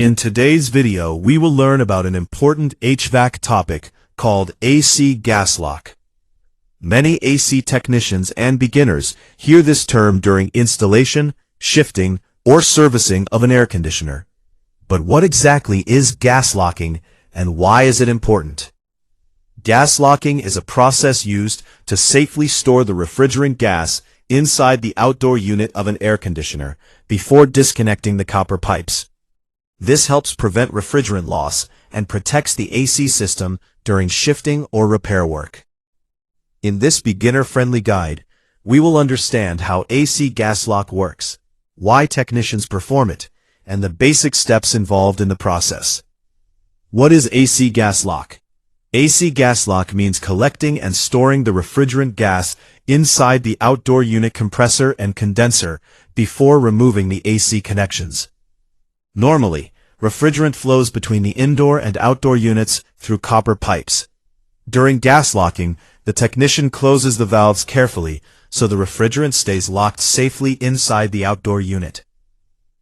In today's video, we will learn about an important HVAC topic called AC gas lock. Many AC technicians and beginners hear this term during installation, shifting, or servicing of an air conditioner. But what exactly is gas locking, and why is it important? Gas locking is a process used to safely store the refrigerant gas inside the outdoor unit of an air conditioner before disconnecting the copper pipes. This helps prevent refrigerant loss and protects the AC system during shifting or repair work. In this beginner-friendly guide, we will understand how AC gas lock works, why technicians perform it, and the basic steps involved in the process. What is AC gas lock? AC gas lock means collecting and storing the refrigerant gas inside the outdoor unit compressor and condenser before removing the AC connections. Normally, refrigerant flows between the indoor and outdoor units through copper pipes. During gas locking, the technician closes the valves carefully so the refrigerant stays locked safely inside the outdoor unit.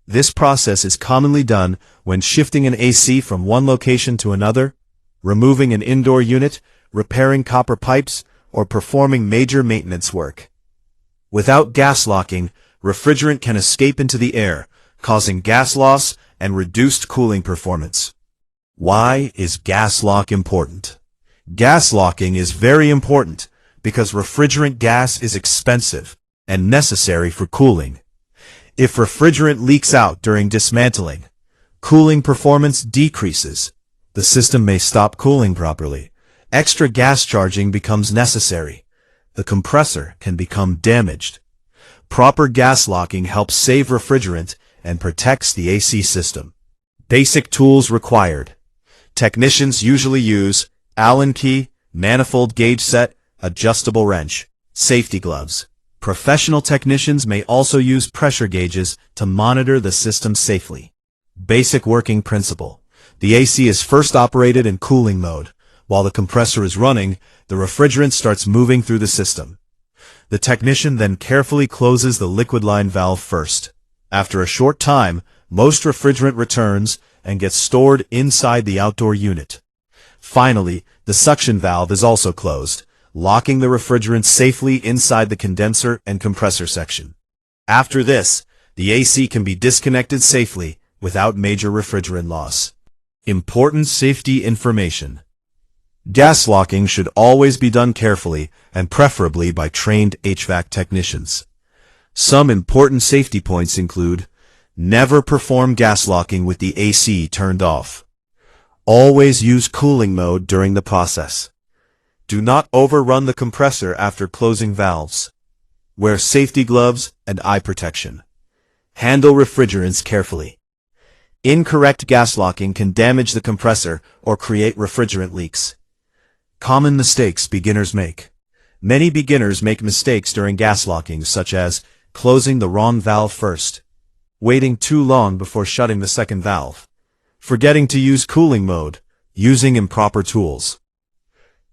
This process is commonly done when shifting an AC from one location to another, removing an indoor unit, repairing copper pipes, or performing major maintenance work. Without gas locking, refrigerant can escape into the air, causing gas loss and reduced cooling performance. Why is gas lock important? Gas locking is very important because refrigerant gas is expensive and necessary for cooling. If refrigerant leaks out during dismantling, cooling performance decreases. The system may stop cooling properly. Extra gas charging becomes necessary. The compressor can become damaged. Proper gas locking helps save refrigerant and protects the AC system. Basic tools required. Technicians usually use Allen key, manifold gauge set, adjustable wrench, safety gloves. Professional technicians may also use pressure gauges to monitor the system safely. Basic working principle. The AC is first operated in cooling mode. While the compressor is running, the refrigerant starts moving through the system. The technician then carefully closes the liquid line valve first. After a short time, most refrigerant returns and gets stored inside the outdoor unit. Finally, the suction valve is also closed, locking the refrigerant safely inside the condenser and compressor section. After this, the AC can be disconnected safely without major refrigerant loss. Important safety information. Gas locking should always be done carefully and preferably by trained HVAC technicians. Some important safety points include: never perform gas locking with the AC turned off. Always use cooling mode during the process. Do not overrun the compressor after closing valves. Wear safety gloves and eye protection. Handle refrigerants carefully. Incorrect gas locking can damage the compressor or create refrigerant leaks. Common mistakes beginners make. Many beginners make mistakes during gas locking, such as closing the wrong valve first, waiting too long before shutting the second valve, forgetting to use cooling mode, using improper tools.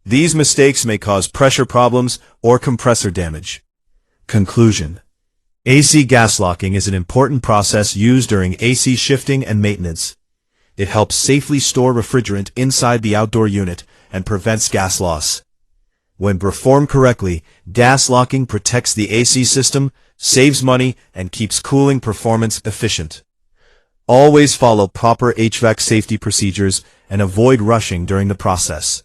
These mistakes may cause pressure problems or compressor damage. Conclusion. AC gas locking is an important process used during AC shifting and maintenance. It helps safely store refrigerant inside the outdoor unit and prevents gas loss. When performed correctly, gas locking protects the AC system, saves money, and keeps cooling performance efficient. Always follow proper HVAC safety procedures and avoid rushing during the process.